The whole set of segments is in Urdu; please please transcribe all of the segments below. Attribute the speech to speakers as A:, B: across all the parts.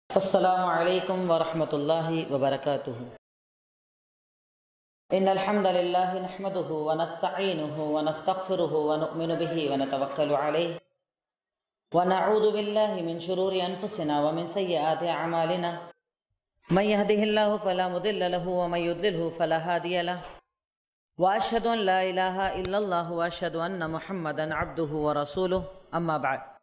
A: السلام علیکم ورحمۃ اللہ وبرکاتہ۔ ان الحمد للہ نحمده ونستعینه ونستغفره ونؤمن به ونتوکل علیہ ونعوذ باللہ من شرور انفسنا ومن سیئات اعمالنا من يهده الله فلا مضل له ومن يضلل فلا هادي له واشهد ان لا اله الا الله واشهد ان محمدا عبده ورسوله اما بعد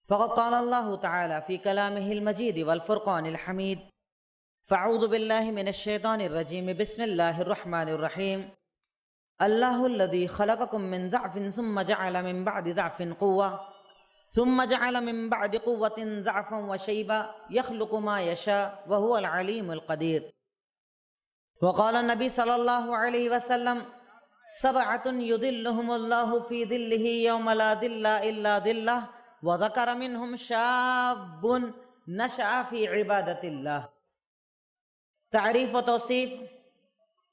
A: فقد قال الله تعالى في كلامه المجيد والفرقان الحميد فاعوذ بالله من الشيطان الرجيم بسم الله الرحمن الرحيم الله الذي خلقكم من ضعف ثم جعل من بعد ضعف قوة ثم جعل من بعد قوة ضعفا وشيبا يخلق ما يشاء وهو العليم القدير وقال النبي صلى الله عليه وسلم سبعة يظلهم الله في ظله يوم لا ظل إلا ظله وذكر منهم شاب نشأ في عبادة اللہ۔ تعریف و توصیف،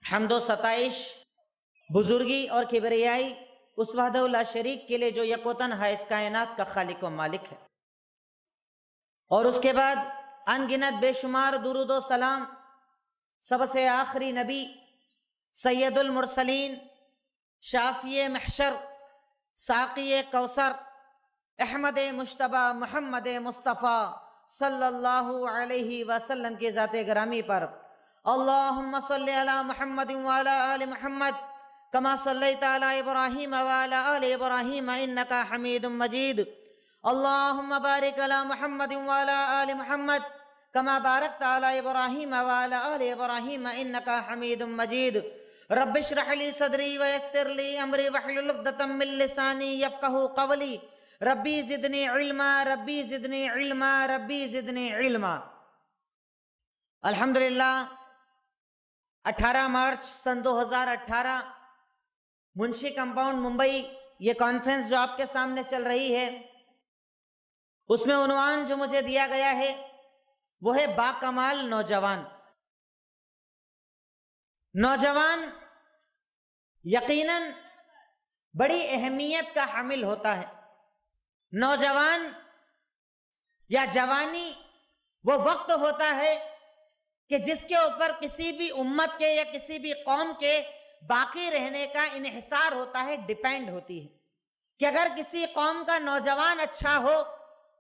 A: حمد و ستائش، بزرگی اور کبریائی اس وحدہ لا شریک کے لیے جو یکوتن ہے، اس کائنات کا خالق و مالک ہے، اور اس کے بعد ان گنت بے شمار درود و سلام سب سے آخری نبی سید المرسلین، شافی محشر، ساقی کوثر، احمد مجتبی محمد مصطفیٰ صلی اللہ علیہ وسلم کی ذات گرامی پر اللہم صلی علی محمد وعلی آل محمد کما صلیت علی ابراہیم وعلی آل ابراہیم انکا حمید مجید اللہم بارک علی محمد وعلی آل محمد کما بارکت علی ابراہیم وعلی آل ابراہیم انکا حمید مجید رب اشرح لی صدری ویسر لی امری واحلل عقدۃ من لسانی یفقہوا قولی ربی زدنی علما ربی زدنی علما ربی زدنی علما۔ الحمدللہ 18 مارچ سن 2018 منشی کمپاؤنڈ ممبئی یہ کانفرنس جو آپ کے سامنے چل رہی ہے، اس میں عنوان جو مجھے دیا گیا ہے وہ ہے باکمال نوجوان۔ نوجوان یقیناً بڑی اہمیت کا حامل ہوتا ہے۔ نوجوان یا جوانی وہ وقت ہوتا ہے کہ جس کے اوپر کسی بھی امت کے یا کسی بھی قوم کے باقی رہنے کا انحصار ہوتا ہے، ڈیپینڈ ہوتی ہے کہ اگر کسی قوم کا نوجوان اچھا ہو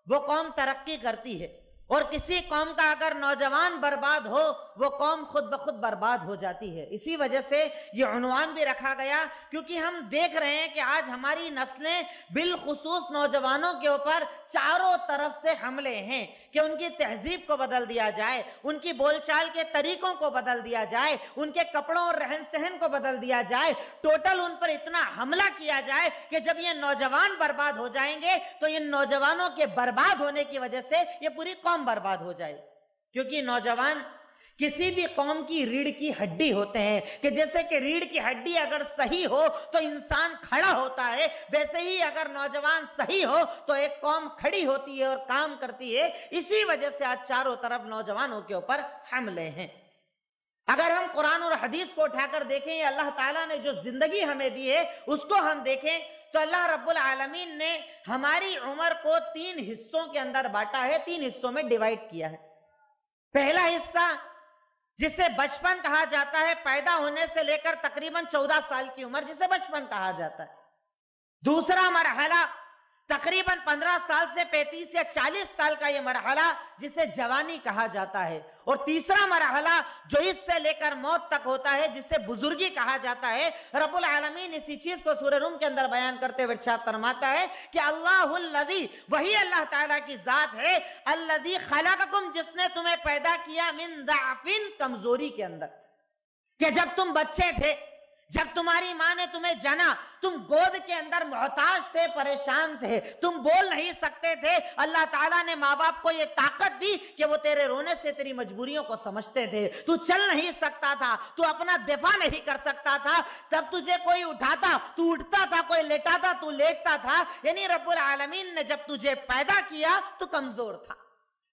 A: وہ قوم ترقی کرتی ہے، اور کسی قوم کا اگر نوجوان برباد ہو وہ قوم خود بخود برباد ہو جاتی ہے۔ اسی وجہ سے یہ عنوان بھی رکھا گیا، کیونکہ ہم دیکھ رہے ہیں کہ آج ہماری نسلیں بالخصوص نوجوانوں کے اوپر چاروں طرف سے حملے ہیں کہ ان کی تہذیب کو بدل دیا جائے، ان کی بول چال کے طریقوں کو بدل دیا جائے، ان کے کپڑوں اور رہن سہن کو بدل دیا جائے، ٹوٹل ان پر اتنا حملہ کیا جائے کہ جب یہ نوجوان برباد ہو جائیں گے تو ان نوجوانوں کے برباد ہونے کی وجہ سے یہ پوری قوم برباد ہو جائے۔ کیونکہ نوجوان کسی بھی قوم کی ریڑھ کی ہڈی ہوتے ہیں کہ جیسے کہ ریڑھ کی ہڈی اگر صحیح ہو تو انسان کھڑا ہوتا ہے، ویسے ہی اگر نوجوان صحیح ہو تو ایک قوم کھڑی ہوتی ہے اور کام کرتی ہے۔ اسی وجہ سے آج چاروں طرف نوجوانوں کے اوپر حملے ہیں۔ اگر ہم قرآن اور حدیث کو اٹھا کر دیکھیں، یا اللہ تعالیٰ نے جو زندگی ہمیں دی ہے اس کو ہم دیکھیں تو اللہ رب العالمین نے ہماری عمر کو 3 حصوں کے اندر بانٹا ہے، 3 حصوں میں ڈیوائیڈ کیا ہے۔ پہلا حصہ جسے بچپن کہا جاتا ہے، پیدا ہونے سے لے کر تقریباً 14 سال کی عمر جسے بچپن کہا جاتا ہے۔ دوسرا مرحلہ تقریباً 15 سال سے 35 یا 40 سال کا یہ مرحلہ جسے جوانی کہا جاتا ہے، اور تیسرا مرحلہ جو اس سے لے کر موت تک ہوتا ہے جسے بزرگی کہا جاتا ہے۔ رب العالمین اسی چیز کو سورہ روم کے اندر بیان کرتے ہوئے ارشاد فرماتا ہے کہ اللہ الذی، وہی اللہ تعالیٰ کی ذات ہے، الذی خلقکم، جس نے تمہیں پیدا کیا، من ضعف، کمزوری کے اندر، کہ جب تم بچے تھے، جب تمہاری ماں نے تمہیں جنا، تم گود کے اندر محتاج تھے، پریشان تھے، تم بول نہیں سکتے تھے۔ اللہ تعالیٰ نے ماں باپ کو یہ طاقت دی کہ وہ تیرے رونے سے تیری مجبوریوں کو سمجھتے تھے۔ تو چل نہیں سکتا تھا، تو اپنا دفاع نہیں کر سکتا تھا، تب تجھے کوئی اٹھاتا تو اٹھتا تھا، کوئی لیٹاتا تو لیٹتا تھا۔ یعنی رب العالمین نے جب تجھے پیدا کیا تو کمزور تھا۔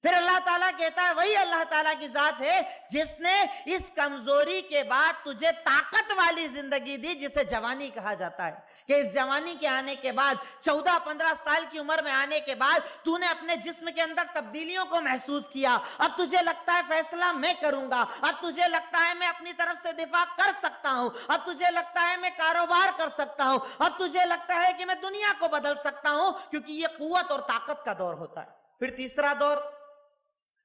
A: پھر اللہ تعالیٰ کہتا ہے وہی اللہ تعالیٰ کی ذات ہے جس نے اس کمزوری کے بعد تجھے طاقت والی زندگی دی، جسے جوانی کہا جاتا ہے، کہ اس جوانی کے آنے کے بعد 14-15 سال کی عمر میں آنے کے بعد تو نے اپنے جسم کے اندر تبدیلیوں کو محسوس کیا. اب تجھے لگتا ہے فیصلہ میں کروں گا, اب تجھے لگتا ہے میں اپنی طرف سے دفاع کر سکتا ہوں, اب تجھے لگتا ہے میں کاروبار کر سکتا ہوں, اب تجھے لگتا ہے کہ میں دنیا کو بدل سکتا ہوں, کیونکہ یہ قوت اور طاقت کا دور ہوتا ہے. پھر تیسرا دور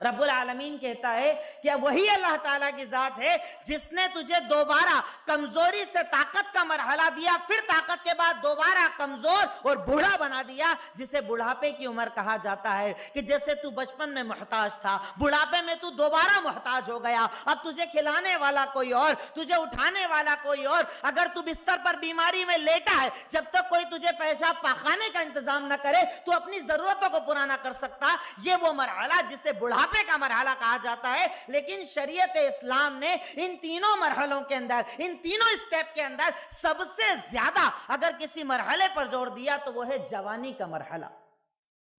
A: رب العالمین کہتا ہے کہ وہی اللہ تعالیٰ کی ذات ہے جس نے تجھے دوبارہ کمزوری سے طاقت کا مرحلہ دیا, پھر طاقت کے بعد دوبارہ کمزور اور بوڑھا بنا دیا, جسے بڑھاپے کی عمر کہا جاتا ہے. کہ جیسے تو بچپن میں محتاج تھا, بڑھاپے میں تو دوبارہ محتاج ہو گیا, اب تجھے کھلانے والا کوئی اور, تجھے اٹھانے والا کوئی اور. اگر تو بستر پر بیماری میں لیٹا ہے, جب تک کوئی تجھے پیشاب پاخانے کا انتظام نہ کرے تو اپنی ضرورتوں کو پورا نہ کر سکتا. یہ وہ مرحلہ جسے بڑھاپے کا مرحلہ کہا جاتا ہے. لیکن شریعت اسلام نے ان تینوں مرحلوں کے اندر, ان تینوں سٹیپ کے اندر سب سے زیادہ اگر کسی مرحلے پر زور دیا تو وہ ہے جوانی کا مرحلہ,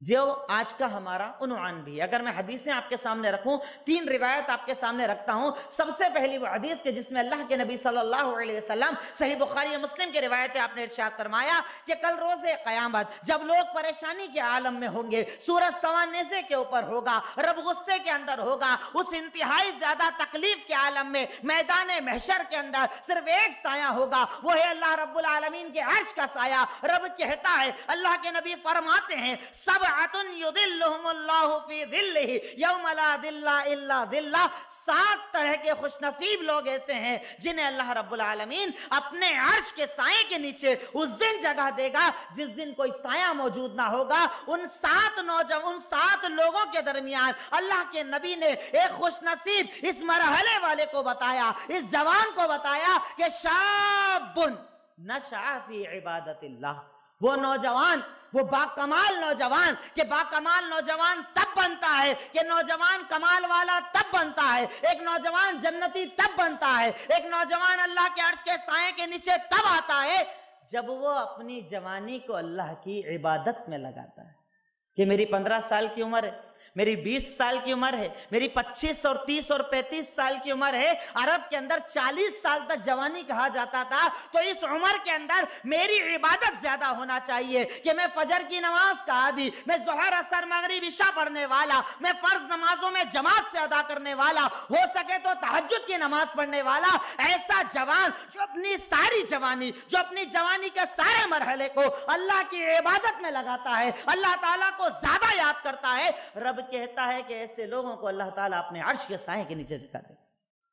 A: جو آج کا ہمارا عنوان بھی ہے. اگر میں حدیثیں آپ کے سامنے رکھوں, 3 روایت آپ کے سامنے رکھتا ہوں. سب سے پہلی وہ حدیث کہ جس میں اللہ کے نبی صلی اللہ علیہ وسلم, صحیح بخاری و مسلم کی روایت ہے, آپ نے ارشاد فرمایا کہ کل روز قیامت جب لوگ پریشانی کے عالم میں ہوں گے, سورج سوا نیزے کے اوپر ہوگا, رب غصے کے اندر ہوگا, اس انتہائی زیادہ تکلیف کے عالم میں میدان محشر کے اندر صرف ایک سایہ ہوگا, وہ ہے اللہ رب العالمین کے عرش کا سایہ. رب کہتا ہے, اللہ کے نبی فرماتے ہیں, سب یذلہم اللہ فی ظلہ یوم لا ظل الا ظلہ. 7 طرح کے خوش نصیب لوگ ایسے ہیں جنہیں اللہ رب العالمین اپنے عرش کے سائے کے نیچے اس دن جگہ دے گا جس دن کوئی سایہ موجود نہ ہوگا. ان 7 لوگوں کے درمیان اللہ کے نبی نے ایک خوش نصیب اس مرحلے والے کو بتایا, اس جوان کو بتایا کہ شاب نشأ فی عبادت اللہ. وہ نوجوان, وہ باکمال نوجوان, کہ باکمال نوجوان تب بنتا ہے, کہ نوجوان کمال والا تب بنتا ہے, ایک نوجوان جنتی تب بنتا ہے, ایک نوجوان اللہ کے عرش کے سائے کے نیچے تب آتا ہے جب وہ اپنی جوانی کو اللہ کی عبادت میں لگاتا ہے. کہ میری 15 سال کی عمر ہے, میری 20 سال کی عمر ہے, میری 25 اور 30 اور 35 سال کی عمر ہے. عرب کے اندر 40 سال تک جوانی کہا جاتا تھا. تو اس عمر کے اندر میری عبادت زیادہ ہونا چاہیے کہ میں فجر کی نماز کا عادی, میں ظہر اثر مغرب عشاء پڑھنے والا, میں فرض نمازوں میں جماعت سے ادا کرنے والا, ہو سکے تو تہجد کی نماز پڑھنے والا. ایسا جوان جو اپنی ساری جوانی, جو اپنی جوانی کے سارے مرحلے کو اللہ کی عبادت میں لگاتا ہے, اللہ تعالیٰ کو زیادہ یاد کرتا ہے, رب کہتا ہے کہ ایسے لوگوں کو اللہ تعالیٰ اپنے عرش کے سائے کے نیچے جگہ دے.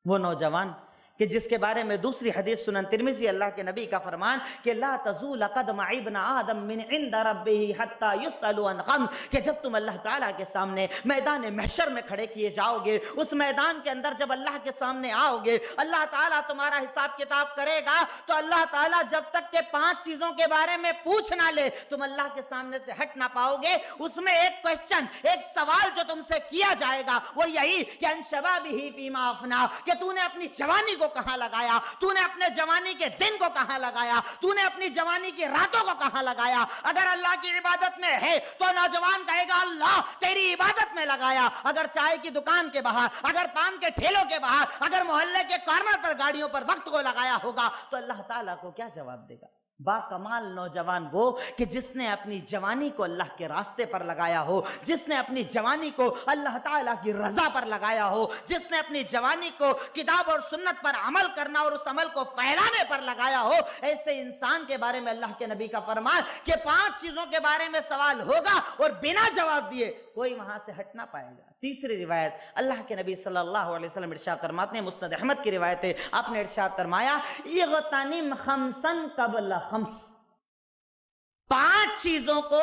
A: وہ نوجوان کہ جس کے بارے میں دوسری حدیث سنن ترمذی, اللہ کے نبی کا فرمان کہ لا تزول قدم ابن آدم من عند ربه حتى يسأل عن خمس, کہ جب تم اللہ تعالیٰ کے سامنے میدان محشر میں کھڑے کیے جاؤ گے, اس میدان کے اندر جب اللہ کے سامنے آؤ گے, اللہ تعالیٰ تمہارا حساب کتاب کرے گا, تو اللہ تعالیٰ جب تک کہ 5 چیزوں کے بارے میں پوچھ نہ لے تم اللہ کے سامنے سے ہٹ نہ پاؤ گے. اس میں ایک کوشچن, ایک سوال جو تم سے کیا جائے گا وہ یہی کہ ان شبابہ فیما افنا, کہ تو نے اپنی جوانی کو کہاں لگایا, تو نے اپنے جوانی کے دن کو کہاں لگایا, تو نے اپنی جوانی کی راتوں کو کہاں لگایا. اگر اللہ کی عبادت میں ہے تو نوجوان کہے گا اللہ تیری عبادت میں لگایا. اگر چائے کی دکان کے باہر, اگر پان کے ٹھیلوں کے باہر, اگر محلے کے کارنر پر گاڑیوں پر وقت کو لگایا ہوگا تو اللہ تعالیٰ کو کیا جواب دے گا؟ با کمال نوجوان وہ کہ جس نے اپنی جوانی کو اللہ کے راستے پر لگایا ہو, جس نے اپنی جوانی کو اللہ تعالیٰ کی رضا پر لگایا ہو, جس نے اپنی جوانی کو کتاب اور سنت پر عمل کرنا اور اس عمل کو پھیلانے پر لگایا ہو. ایسے انسان کے بارے میں اللہ کے نبی کا فرمان کہ 5 چیزوں کے بارے میں سوال ہوگا اور بنا جواب دیے کوئی وہاں سے ہٹ نہ پائے گا. تیسری روایت اللہ کے نبی صلی اللہ علیہ وسلم ارشاد فرماتے ہیں, مسند احمد کی روایت ہے, آپ نے ارشاد فرمایا اغتنم خمسا قبل خمس, 5 چیزوں کو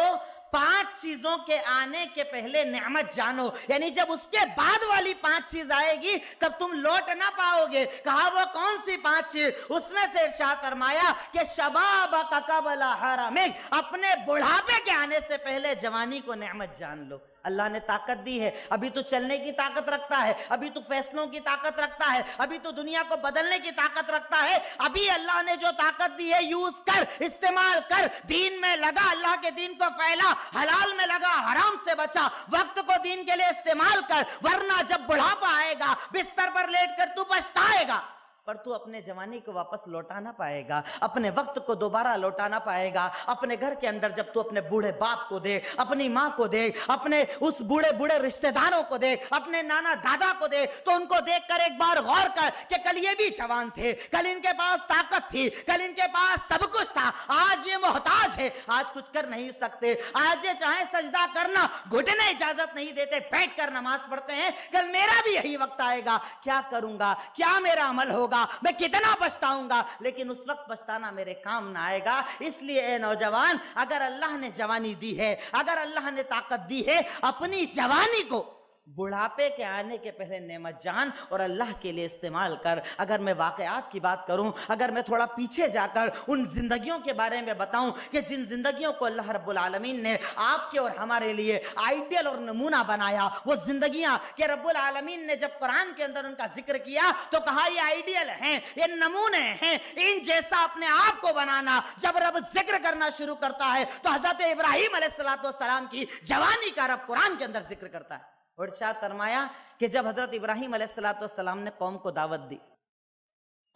A: 5 چیزوں کے آنے کے پہلے نعمت جانو, یعنی جب اس کے بعد والی 5 چیز آئے گی تب تم لوٹ نہ پاؤ گے. کہا وہ کون سی 5 چیز؟ اس میں سے ارشاد فرمایا کہ شبابک قبل حرمک, اپنے بڑھاپے کے آنے سے پہلے جوانی کو نعمت جان لو. اللہ نے طاقت دی ہے, ابھی تو چلنے کی طاقت رکھتا ہے, ابھی تو فیصلوں کی طاقت رکھتا ہے, ابھی تو دنیا کو بدلنے کی طاقت رکھتا ہے. ابھی اللہ نے جو طاقت دی ہے یوز کر, استعمال کر, دین میں لگا, اللہ کے دین کو پھیلا, حلال میں لگا, حرام سے بچا, وقت کو دین کے لیے استعمال کر, ورنہ جب بڑھاپا آئے گا بستر پر لیٹ کر تو پچھتائے گا. پر تو اپنے جوانی کو واپس لوٹا نہ پائے گا، اپنے وقت کو دوبارہ لوٹا نہ پائے گا۔ اپنے گھر کے اندر جب تو اپنے بوڑھے باپ کو دے، اپنی ماں کو دے، اپنے اس بوڑھے بوڑھے رشتہ داروں کو دے، اپنے نانا دادا کو دے، تو ان کو دیکھ کر ایک بار غور کر کہ کل یہ بھی جوان تھے، کل ان کے پاس طاقت تھی، کل ان کے پاس سب کچھ تھا، آج یہ محتاج ہے، آج کچھ کر نہیں سکتے، آج یہ چاہیں سجدہ کرنا گھٹنے اجازت نہیں دیتے، بیٹھ کر نماز پڑھتے ہیں، کل میرا بھی یہی وقت آئے گا، کیا کروں گا، کیا میرا عمل ہوگا، میں کتنا پچھتاؤں گا، لیکن اس وقت پچھتانا میرے کام نہ آئے گا۔ اس لیے اے نوجوان، اگر اللہ نے جوانی دی ہے، اگر اللہ نے طاقت دی ہے، اپنی جوانی کو بڑھاپے کے آنے کے پہلے نعمت جان اور اللہ کے لیے استعمال کر۔ اگر میں واقعات کی بات کروں، اگر میں تھوڑا پیچھے جا کر ان زندگیوں کے بارے میں بتاؤں کہ جن زندگیوں کو اللہ رب العالمین نے آپ کے اور ہمارے لیے آئیڈیل اور نمونہ بنایا، وہ زندگیاں کہ رب العالمین نے جب قرآن کے اندر ان کا ذکر کیا تو کہا یہ آئیڈیل ہیں، یہ نمونے ہیں، ان جیسا اپنے آپ کو بنانا۔ جب رب ذکر کرنا شروع کرتا ہے تو حضرت ابراہیم علیہ السلام کی جوانی کا رب قرآن کے اندر ذکر کرتا ہے۔ اور ارشاد فرمایا کہ جب حضرت ابراہیم علیہ السلام نے قوم کو دعوت دی،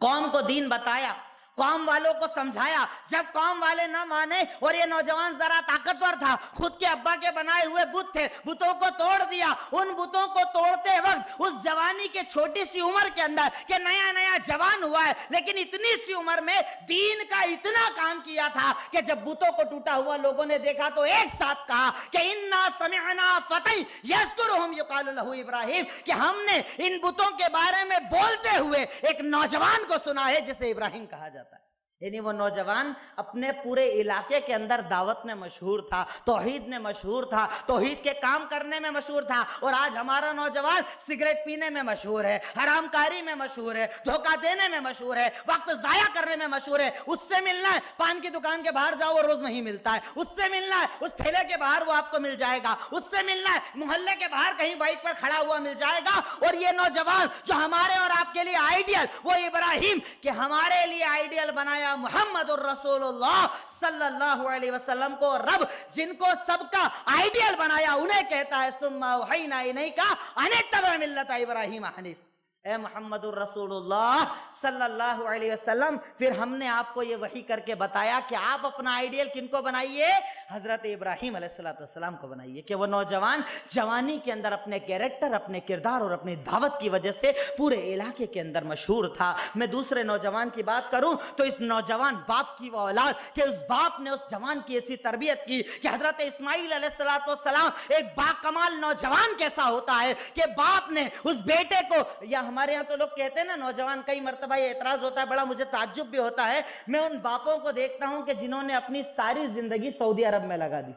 A: قوم کو دین بتایا، قوم والوں کو سمجھایا، جب قوم والے نہ مانے اور یہ نوجوان ذرا طاقتور تھا، خود کے ابا کے بنائے ہوئے بت تھے، بتوں کو توڑ دیا۔ ان بتوں کو توڑتے وقت اس جوانی کے چھوٹی سی عمر کے اندر کہ نیا نیا جوان ہوا ہے، لیکن اتنی سی عمر میں دین کا اتنا کام کیا تھا کہ جب بتوں کو ٹوٹا ہوا لوگوں نے دیکھا تو ایک ساتھ کہا کہ انا سمعنا فتى یذکرہم یقال لہ ابراہیم، کہ ہم نے ان بتوں کے بارے میں بولتے ہوئے ایک نوجوان کو سنا ہے جسے ابراہیم کہا جاتا ہے۔ یعنی وہ نوجوان اپنے پورے علاقے کے اندر دعوت میں مشہور تھا، توحید میں مشہور تھا، توحید کے کام کرنے میں مشہور تھا۔ اور آج ہمارا نوجوان سگریٹ پینے میں مشہور ہے، حرام کاری میں مشہور ہے، دھوکہ دینے میں مشہور ہے، وقت ضائع کرنے میں مشہور ہے۔ اس سے ملنا ہے، پان کی دکان کے باہر جاؤ وہ روز وہیں ملتا ہے، اس سے ملنا ہے، اس ٹھیلے کے باہر وہ آپ کو مل جائے گا، اس سے ملنا ہے، محلے کے باہر کہیں بائک پر کھڑا ہوا مل جائے گا۔ اور یہ نوجوان جو ہمارے اور آپ کے لیے آئیڈیل، وہ ابراہیم کہ ہمارے لیے آئیڈیل بنایا محمد الرسول اللہ صلی اللہ علیہ وسلم کو رب جن کو سب کا آئیڈیل بنایا انہیں کہتا ہے ثم اوحینا الیک ان اتبع ملت ابراہیم حنیف۔ اے محمد الرسول اللہ صلی اللہ علیہ وسلم، پھر ہم نے آپ کو یہ وحی کر کے بتایا کہ آپ اپنا آئیڈیل کن کو بنائیے؟ حضرت ابراہیم علیہ السلام کو بنائیے، کہ وہ نوجوان جوانی کے اندر اپنے کیریکٹر، اپنے کردار اور اپنی دعوت کی وجہ سے پورے علاقے کے اندر مشہور تھا۔ میں دوسرے نوجوان کی بات کروں تو اس نوجوان باپ کی وہ اولاد کہ اس باپ نے اس جوان کی ایسی تربیت کی کہ حضرت اسماعیل علیہ السلام ایک باکمال نوجوان کیسا ہوتا ہے کہ باپ نے اس بیٹے کو، یا ہمارے یہاں تو لوگ کہتے ہیں نا نوجوان، کئی مرتبہ یہ اعتراض ہوتا ہے، بڑا مجھے تعجب بھی ہوتا ہے، میں ان باپوں کو دیکھتا ہوں کہ جنہوں نے اپنی ساری زندگی سعودی عرب میں لگا دی،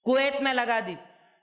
A: کویت میں لگا دی،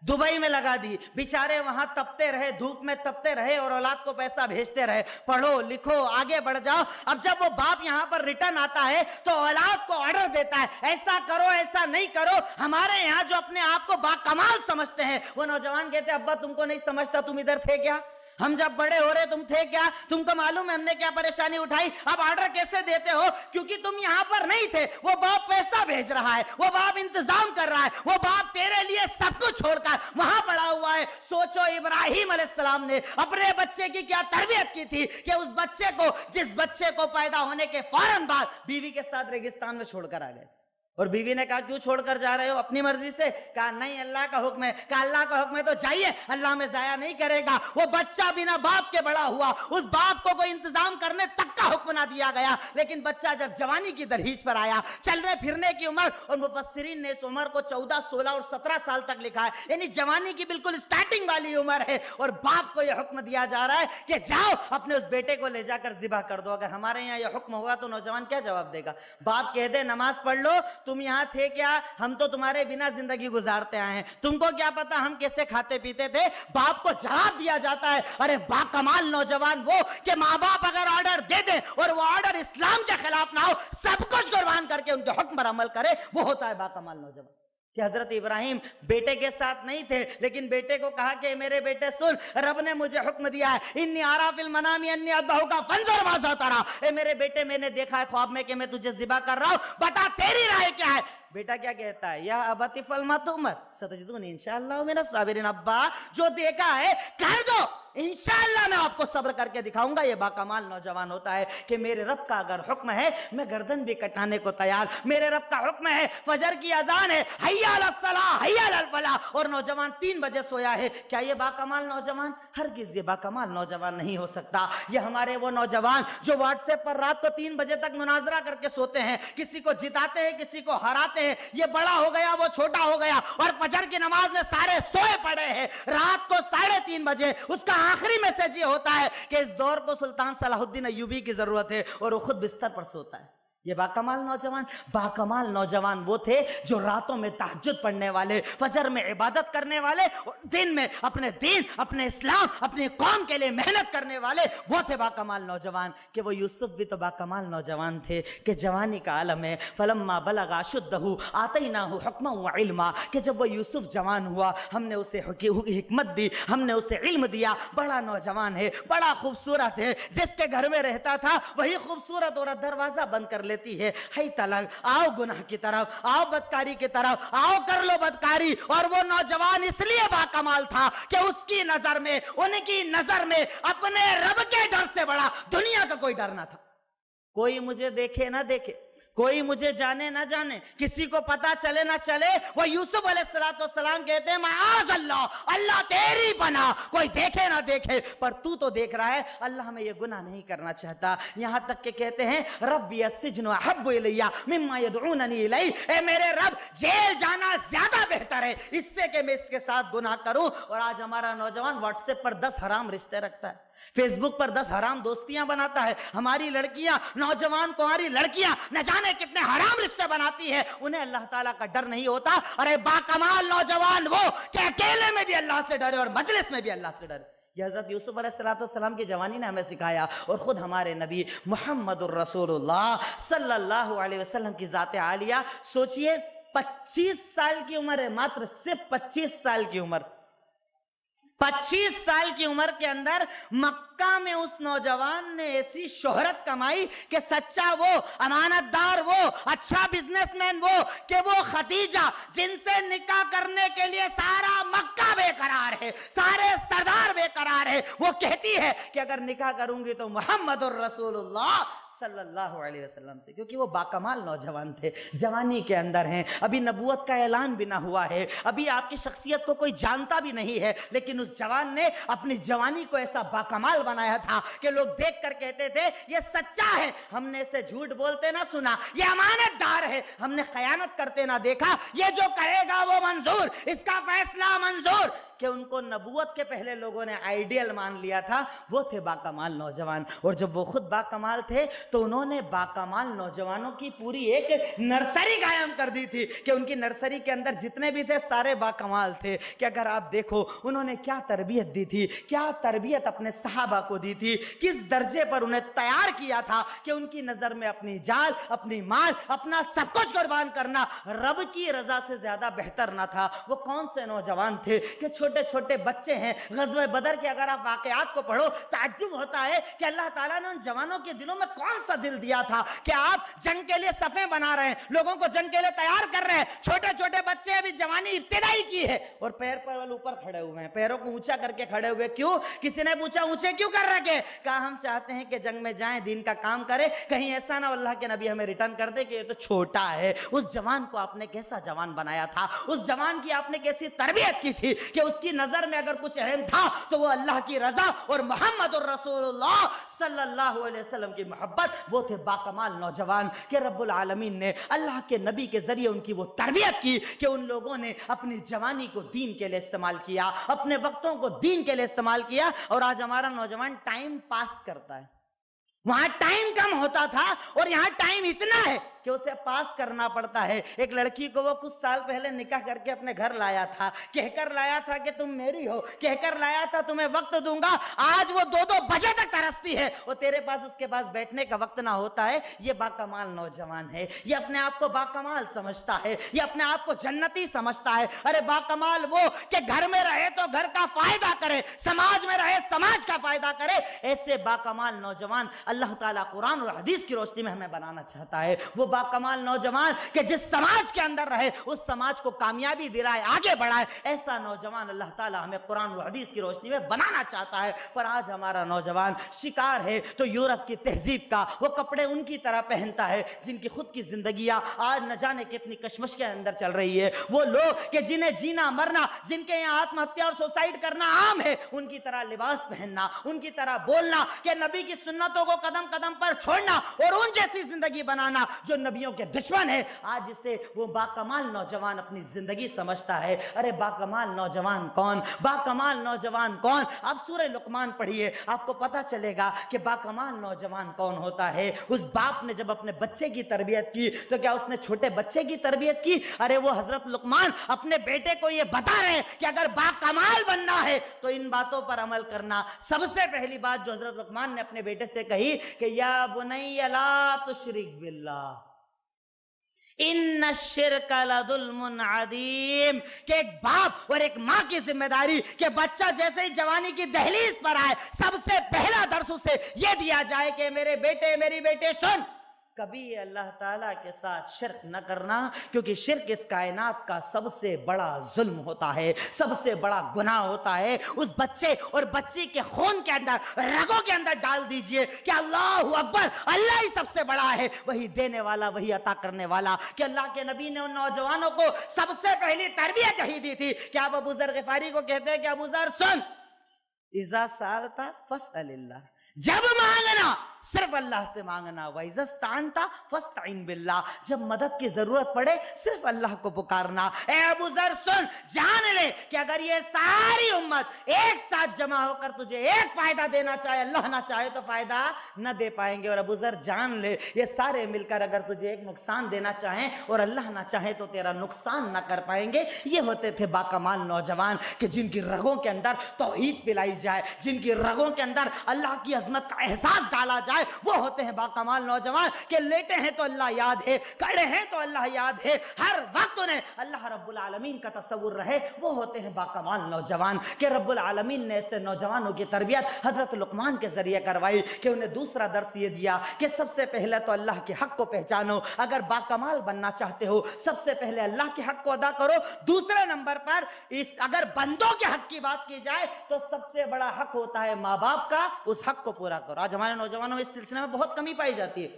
A: دبئی میں لگا دی، بیچارے وہاں تپتے رہے، دھوپ میں تپتے رہے اور اولاد کو پیسہ بھیجتے رہے، پڑھو لکھو آگے بڑھ جاؤ۔ اب جب وہ باپ یہاں پر ریٹرن آتا ہے تو اولاد کو آرڈر دیتا ہے ایسا کرو ایسا نہیں کرو۔ ہمارے یہاں جو اپنے آپ کو باکمال سمجھتے ہیں وہ نوجوان کہتے ہیں ابا تم کو نہیں سمجھتا، تم ادھر تھے کیا؟ ہم جب بڑے ہو رہے تم تھے کیا؟ تم کو معلوم ہے ہم نے کیا پریشانی اٹھائی؟ اب آرڈر کیسے دیتے ہو؟ کیونکہ تم یہاں پر نہیں تھے، وہ باپ پیسہ بھیج رہا ہے، وہ باپ انتظام کر رہا ہے، وہ باپ تیرے لیے سب کچھ چھوڑ کر وہاں پڑا ہوا ہے۔ سوچو ابراہیم علیہ السلام نے اپنے بچے کی کیا تربیت کی تھی کہ اس بچے کو، جس بچے کو پیدا ہونے کے فوراً بعد بیوی کے ساتھ ریگستان میں چھوڑ کر آ گئے۔ اور بیوی نے کہا کیوں چھوڑ کر جا رہے ہو؟ اپنی مرضی سے؟ کہا نہیں اللہ کا حکم ہے۔ کہا اللہ کا حکم ہے تو جائیے، اللہ میں ضائع نہیں کرے گا۔ وہ بچہ بنا باپ کے بڑا ہوا، اس باپ کو کوئی انتظام کرنے تک کا حکم نہ دیا گیا، لیکن بچہ جب جوانی کی درہیج پر آیا، چلنے پھرنے کی عمر، اور مفسرین نے اس عمر کو 14، 16 اور 17 سال تک لکھا ہے، یعنی جوانی کی بالکل سٹارٹنگ والی عمر ہے، اور باپ کو یہ حکم دیا جا رہا ہے کہ جاؤ اپنے اس بیٹے کو لے جا کر ذبح کر دو۔ اگر ہمارے یہاں یہ حکم ہوگا تو نوجوان کیا جواب دے گا؟ باپ کہہ دے نماز پڑھ لو، تم یہاں تھے کیا؟ ہم تو تمہارے بنا زندگی گزارتے آئے ہیں، تم کو کیا پتا ہم کیسے کھاتے پیتے تھے؟ باپ کو جواب دیا جاتا ہے ارے باکمال نوجوان وہ کہ ماں باپ اگر آرڈر دے دیں اور وہ آرڈر اسلام کے خلاف نہ ہو، سب کچھ قربان کر کے ان کے حکم پر عمل کرے، وہ ہوتا ہے باکمال نوجوان۔ کہ حضرت ابراہیم بیٹے کے ساتھ نہیں تھے، لیکن بیٹے کو کہا کہ میرے بیٹے سن، رب نے مجھے حکم دیا ہے انی ارا فی المنام انی اذبحک فانظر ماذا ترى، اے میرے بیٹے میں نے دیکھا ہے خواب میں کہ میں تجھے ذبح کر رہا ہوں، بتا تیری رائے کیا ہے؟ بیٹا کیا کہتا ہے؟ یا ابت افعل ما تؤمر ستجدونی انشاءاللہ من الصابرین، ابا جو دیکھا ہے کر دو، انشاءاللہ میں آپ کو صبر کر کے دکھاؤں گا یہ باکمال نوجوان ہوتا ہے کہ میرے رب کا اگر حکم ہے میں گردن بھی کٹانے کو تیار، میرے رب کا حکم ہے فجر کی اذان ہے حی علی الصلاۃ حی علی الفلاح اور نوجوان 3 بجے سویا ہے، کیا یہ باکمال نوجوان؟ ہرگز یہ باکمال نوجوان نہیں ہو سکتا۔ یہ ہمارے وہ نوجوان جو واٹس ایپ پر رات کو 3 بجے تک مناظرہ کر کے سوتے ہیں، کسی کو جتاتے ہیں کسی کو ہراتے ہیں، یہ بڑا ہو گیا وہ چھوٹا ہو گیا، اور فجر کی نماز میں سارے سوئے پڑے ہیں، رات کو 3:30 بجے اس کا آخری میسج یہ ہوتا ہے کہ اس دور کو سلطان صلاح الدین ایوبی کی ضرورت ہے، اور وہ خود بستر پر سوتا ہے۔ یہ باکمال نوجوان، باکمال نوجوان وہ تھے جو راتوں میں تہجد پڑھنے والے، فجر میں عبادت کرنے والے، اور دن میں اپنے دین، اپنے اسلام، اپنی قوم کے لیے محنت کرنے والے، وہ تھے باکمال نوجوان۔ کہ وہ یوسف بھی تو باکمال نوجوان تھے کہ جوانی کا عالم ہے، فلما بلغ اشدہ آتیناہ حکما وعلما، کہ جب وہ یوسف جوان ہوا ہم نے اسے حکمت دی، ہم نے اسے علم دیا، بڑا نوجوان ہے، بڑا خوبصورت ہے، جس کے گھر میں رہتا تھا وہی خوبصورت عورت دروازہ بند کر لیتی ہے، ہے طلق، آؤ گناہ کی طرف، آؤ بدکاری کی طرف، آؤ کر لو بدکاری۔ اور وہ نوجوان اس لیے باکمال تھا کہ اس کی نظر میں، ان کی نظر میں اپنے رب کے ڈر سے بڑا دنیا کا کوئی ڈر نہ تھا۔ کوئی مجھے دیکھے نہ دیکھے، کوئی مجھے جانے نہ جانے، کسی کو پتا چلے نہ چلے، وہ یوسف علیہ السلام کہتے ہیں معاذ اللہ، اللہ تیری پناہ، کوئی دیکھے نہ دیکھے پر تو دیکھ رہا ہے، اللہ میں یہ گناہ نہیں کرنا چاہتا۔ یہاں تک کہ کہتے ہیں ربی السجن احب الی مما یدعوننی الیہ، اے میرے رب جیل جانا زیادہ بہتر ہے اس سے کہ میں اس کے ساتھ گناہ کروں۔ اور آج ہمارا نوجوان واٹس ایپ پر 10 حرام رشتے رکھتا ہے، فیس بک پر 10 حرام دوستیاں بناتا ہے، ہماری لڑکیاں، نوجوان کنواری لڑکیاں نہ جانے کتنے حرام رشتے بناتی ہیں، انہیں اللہ تعالیٰ کا ڈر نہیں ہوتا۔ ارے باکمال نوجوان وہ کہ اکیلے میں بھی اللہ سے ڈرے اور مجلس میں بھی اللہ سے ڈرے۔ یہ حضرت یوسف علیہ السلام کی جوانی نے ہمیں سکھایا، اور خود ہمارے نبی محمد الرسول اللہ صلی اللہ علیہ وسلم کی ذات عالیہ، سوچئے 25 سال کی عمر ہے، ماتر صرف 25 سال کی عمر، 25 سال کی عمر کے اندر مکہ میں اس نوجوان نے ایسی شہرت کمائی کہ سچا وہ، امانت دار وہ، اچھا بزنس مین وہ، کہ وہ خدیجہ جن سے نکاح کرنے کے لیے سارا مکہ بے قرار ہے، سارے سردار بے قرار ہے، وہ کہتی ہے کہ اگر نکاح کروں گی تو محمد الرسول اللہ صلی اللہ علیہ وسلم سے، کیونکہ وہ باکمال نوجوان تھے، جوانی کے اندر ہیں، ابھی نبوت کا اعلان بھی نہ ہوا ہے، ابھی آپ کی شخصیت کو کوئی جانتا بھی نہیں ہے، لیکن اس جوان نے اپنی جوانی کو ایسا باکمال بنایا تھا کہ لوگ دیکھ کر کہتے تھے یہ سچا ہے، ہم نے اسے جھوٹ بولتے نہ سنا، یہ امانت دار ہے، ہم نے خیانت کرتے نہ دیکھا، یہ جو کہے گا وہ منظور، اس کا فیصلہ منظور۔ کہ ان کو نبوت کے پہلے لوگوں نے آئیڈیل مان لیا تھا، وہ تھے باکمال نوجوان۔ اور جب وہ خود باکمال تھے تو انہوں نے باکمال نوجوانوں کی پوری ایک نرسری قائم کر دی تھی کہ ان کی نرسری کے اندر جتنے بھی تھے سارے باکمال تھے۔ کہ اگر آپ دیکھو انہوں نے کیا تربیت دی تھی، کیا تربیت اپنے صحابہ کو دی تھی، کس درجے پر انہیں تیار کیا تھا کہ ان کی نظر میں اپنی جان، اپنی مال، اپنا سب کچھ قربان کرنا رب کی رضا سے زیادہ بہتر نہ تھا۔ وہ کون سے نوجوان تھے کہ چھوٹے چھوٹے بچے ہیں، غزوہ بدر کے اگر آپ واقعات کو پڑھو تعجب ہوتا ہے کہ اللہ تعالیٰ نے ان جوانوں کے دلوں میں کون سا دل دیا تھا کہ آپ جنگ کے لیے صفیں بنا رہے ہیں، لوگوں کو جنگ کے لیے تیار کر رہے ہیں، چھوٹے چھوٹے بچے ابھی جوانی ابتدائی کی ہے اور پیر پر اوپر کھڑے ہوئے ہیں، پیروں کو اونچا کر کے کھڑے ہوئے۔ کیوں؟ کسی نے پوچھا اونچے کیوں کر رکھے؟ کہا ہم چاہتے ہیں کہ جنگ میں جائیں، دین کا کام کرے، کہیں ایسا نہ اللہ کے نبی ہمیں ریٹرن کر دے کہ یہ تو چھوٹا ہے۔ اس جوان کو آپ نے کیسا جوان بنایا تھا، اس جوان کی آپ نے کیسی تربیت کی تھی کہ اس کی نظر میں اگر کچھ اہم تھا تو وہ اللہ کی رضا اور محمد الرسول اللہ صلی اللہ علیہ وسلم کی محبت۔ وہ تھے باکمال نوجوان کہ رب العالمین نے اللہ کے نبی کے ذریعے ان کی وہ تربیت کی کہ ان لوگوں نے اپنی جوانی کو دین کے لیے استعمال کیا، اپنے وقتوں کو دین کے لیے استعمال کیا۔ اور آج ہمارا نوجوان ٹائم پاس کرتا ہے، وہاں ٹائم کم ہوتا تھا اور یہاں ٹائم اتنا ہے کہ اسے پاس کرنا پڑتا ہے۔ ایک لڑکی کو وہ کچھ سال پہلے نکاح کر کے اپنے گھر لایا تھا، کہہ کر لایا تھا کہ تم میری ہو، کہہ کر لایا تھا تمہیں وقت دوں گا، آج وہ 2 بجے تک ترستی ہے اور تیرے پاس اس کے پاس بیٹھنے کا وقت نہ ہوتا ہے۔ یہ باکمال نوجوان ہے، یہ اپنے آپ کو باکمال سمجھتا ہے، یہ اپنے آپ کو جنتی سمجھتا ہے۔ ارے باکمال وہ کہ گھر میں رہے تو گھر کا فائدہ کرے، سماج میں رہے سماج کا فائدہ کرے۔ ایسے باکمال نوجوان اللہ تعالیٰ قرآن اور حدیث کی روشنی میں ہمیں بنانا چاہتا ہے۔ وہ باکمال نوجوان کہ جس سماج کے اندر رہے اس سماج کو کامیابی دلائے، آگے بڑھائے، ایسا نوجوان اللہ تعالیٰ ہمیں قرآن و حدیث کی روشنی میں بنانا چاہتا ہے۔ پر آج ہمارا نوجوان شکار ہے تو یورپ کی تہذیب کا، وہ کپڑے ان کی طرح پہنتا ہے جن کی خود کی زندگیاں آج نہ جانے کتنی کشمش کے اندر چل رہی ہے۔ وہ لوگ کہ جنہیں جینا مرنا، جن کے یہاں آتم ہتیا اور سوسائڈ کرنا عام ہے، ان کی طرح لباس پہننا، ان کی طرح بولنا، کہ نبی کی سنتوں کو قدم قدم پر چھوڑنا اور ان جیسی زندگی بنانا جو نبیوں کے دشمن ہے، آج اسے وہ باکمال نوجوان اپنی زندگی سمجھتا ہے۔ ارے باکمال نوجوان کون؟ باکمال نوجوان کون؟ آپ سورہ لقمان پڑھیے، آپ کو پتا چلے گا کہ باکمال نوجوان کون ہوتا ہے۔ اس باپ نے جب اپنے بچے کی تربیت کی تو کیا اس نے چھوٹے بچے کی تربیت کی؟ ارے وہ حضرت لقمان اپنے بیٹے کو یہ بتا رہے ہیں کہ اگر باکمال بننا ہے تو ان باتوں پر عمل کرنا۔ سب سے پہلی بات جو حضرت لقمان نے اپنے بیٹے سے کہی کہ یا بنی لا تشرک باللہ ان الشرک لظلم عظیم، کہ ایک باپ اور ایک ماں کی ذمہ داری کہ بچہ جیسے ہی جوانی کی دہلیز پر آئے سب سے پہلا درس اسے یہ دیا جائے کہ میرے بیٹے میری بیٹے سن، کبھی اللہ تعالیٰ کے ساتھ شرک نہ کرنا، کیونکہ شرک اس کائنات کا سب سے بڑا ظلم ہوتا ہے، سب سے بڑا گناہ ہوتا ہے۔ اس بچے اور بچی کے خون کے اندر، رگوں کے اندر ڈال دیجئے کہ اللہ اکبر، اللہ ہی سب سے بڑا ہے، وہی دینے والا، وہی عطا کرنے والا۔ کہ اللہ کے نبی نے ان نوجوانوں کو سب سے پہلی تربیت یہی دی تھی کہ آپ ابو ذر غفاری کو کہتے ہیں کہ ابو ذر سن، اذا سألت فاسأل اللہ، جب مانگنا صرف اللہ سے مانگنا، وَإِذَا اسْتَعَنْتَ فَاسْتَعِنْ بِاللَّهِ، جب مدد کی ضرورت پڑے صرف اللہ کو پکارنا۔ اے ابو ذر سن، جان لے کہ اگر یہ ساری امت ایک ساتھ جمع ہو کر تجھے ایک فائدہ دینا چاہے، اللہ نہ چاہے تو فائدہ نہ دے پائیں گے، اور ابو ذر جان لے یہ سارے مل کر اگر تجھے ایک نقصان دینا چاہیں اور اللہ نہ چاہے تو تیرا نقصان نہ کر پائیں گے۔ یہ ہوتے تھے باکمال نوجوان کہ جن کی رگوں کے اندر توحید پلائی جائے، جن کی رگوں کے اندر اللہ کی عظمت کا احساس ڈالا جائے، وہ ہوتے ہیں باکمال نوجوان کہ لیٹے ہیں تو اللہ یاد ہے، کھڑے ہیں تو اللہ یاد ہے، ہر وقت انہیں اللہ رب العالمین کا تصور رہے، وہ ہوتے ہیں باکمال نوجوان۔ کہ رب العالمین نے ایسے نوجوانوں کی تربیت حضرت لقمان کے ذریعے کروائی کہ انہیں دوسرا درس یہ دیا کہ سب سے پہلے تو اللہ کے حق کو پہچانو، اگر باکمال بننا چاہتے ہو سب سے پہلے اللہ کے حق کو ادا کرو۔ دوسرے نمبر پر اگر بندوں کے حق کی بات کی جائے تو سب سے بڑا حق ہوتا ہے ماں باپ کا، اس حق کو پورا کرو۔ آج ہمارے نوجوانوں میں اس سلسلے میں بہت کمی پائی جاتی ہے،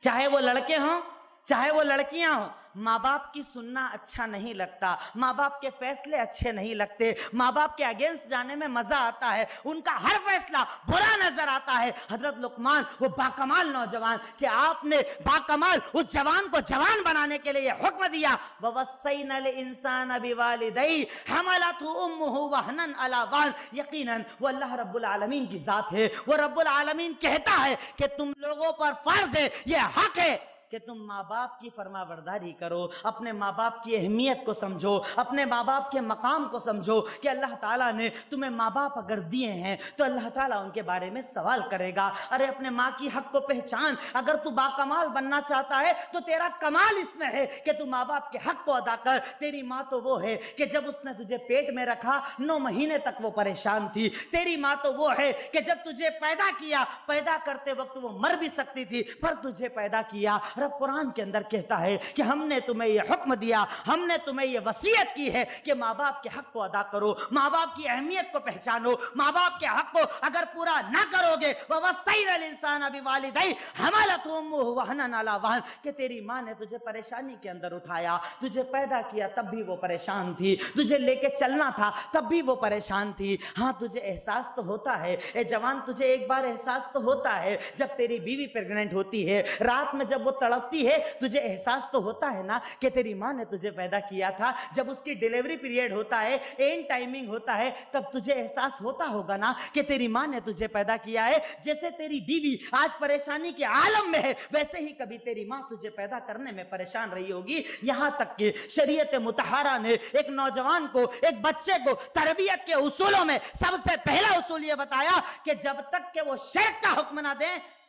A: چاہے وہ لڑکے ہوں چاہے وہ لڑکیاں ہوں، ماں باپ کی سننا اچھا نہیں لگتا، ماں باپ کے فیصلے اچھے نہیں لگتے، ماں باپ کے اگینسٹ جانے میں مزہ آتا ہے، ان کا ہر فیصلہ برا نظر آتا ہے۔ حضرت لقمان وہ باکمال نوجوان کہ آپ نے باکمال اس جوان کو جوان بنانے کے لیے حکم دیا، وَوَصَّيْنَا الْإِنسَانَ بِوَالِدَيْهِ حَمَلَتْهُ أُمُّهُ وَهْنًا عَلَى وَهْنٍ، یقیناً وہ اللہ رب العالمین کی ذات ہے، وہ رب العالمین کہتا ہے کہ تم لوگوں پر فرض ہے، یہ حق ہے کہ تم ماں باپ کی فرما برداری کرو، اپنے ماں باپ کی اہمیت کو سمجھو، اپنے ماں باپ کے مقام کو سمجھو کہ اللہ تعالیٰ نے تمہیں ماں باپ اگر دیے ہیں تو اللہ تعالیٰ ان کے بارے میں سوال کرے گا۔ ارے اپنے ماں کی حق کو پہچان، اگر تو باکمال بننا چاہتا ہے تو تیرا کمال اس میں ہے کہ تو ماں باپ کے حق کو ادا کر۔ تیری ماں تو وہ ہے کہ جب اس نے تجھے پیٹ میں رکھا 9 مہینے تک وہ پریشان تھی، تیری ماں تو وہ ہے کہ جب تجھے پیدا کیا، پیدا کرتے وقت وہ مر بھی سکتی تھی پر تجھے پیدا کیا۔ رب قرآن کے اندر کہتا ہے کہ ہم نے تمہیں یہ حکم دیا، ہم نے تمہیں یہ وصیت کی ہے کہ ماں باپ کے حق کو ادا کرو، ماں باپ کی اہمیت کو پہچانو، ماں باپ کے حق کو اگر پورا نہ کرو گے وَوَصَّيْنَا الْإِنسَانَ بِوَالِدَيْهِ حَمَلَتْهُ أُمُّهُ وَهْنًا عَلَى وَهْنٍ، کہ تیری ماں نے تجھے پریشانی کے اندر اٹھایا، تجھے پیدا کیا تب بھی وہ پریشان تھی، تجھے لے کے چلنا تھا تب بھی وہ پریشان تھی۔ ہاں تجھے احساس تو ہوتا ہے اے جوان، تجھے ایک بار احساس تو ہوتا ہے جب تیری بیوی پریگننٹ ہوتی ہے، رات میں جب وہ تڑپتی ہے، تجھے احساس تو ہوتا ہے نا کہ تیری ماں نے تجھے پیدا کیا تھا۔ جب اس کی ڈیلیوری پیریڈ ہوتا ہے، اینڈ ٹائمنگ ہوتا ہے، تب تجھے احساس ہوتا ہوگا نا کہ تیری ماں نے تجھے پیدا کیا ہے۔ جیسے تیری بیوی آج پریشانی کے عالم میں ہے، ویسے ہی کبھی تیری ماں تجھے پیدا کرنے میں پریشان رہی ہوگی، یہاں تک کہ شریعت مطہرہ نے ایک نوجوان کو، ایک بچے کو تربیت کے اصولوں میں سب سے پہلا اصول یہ بتایا کہ جب تک کہ وہ شرک کا حکم نہ دیں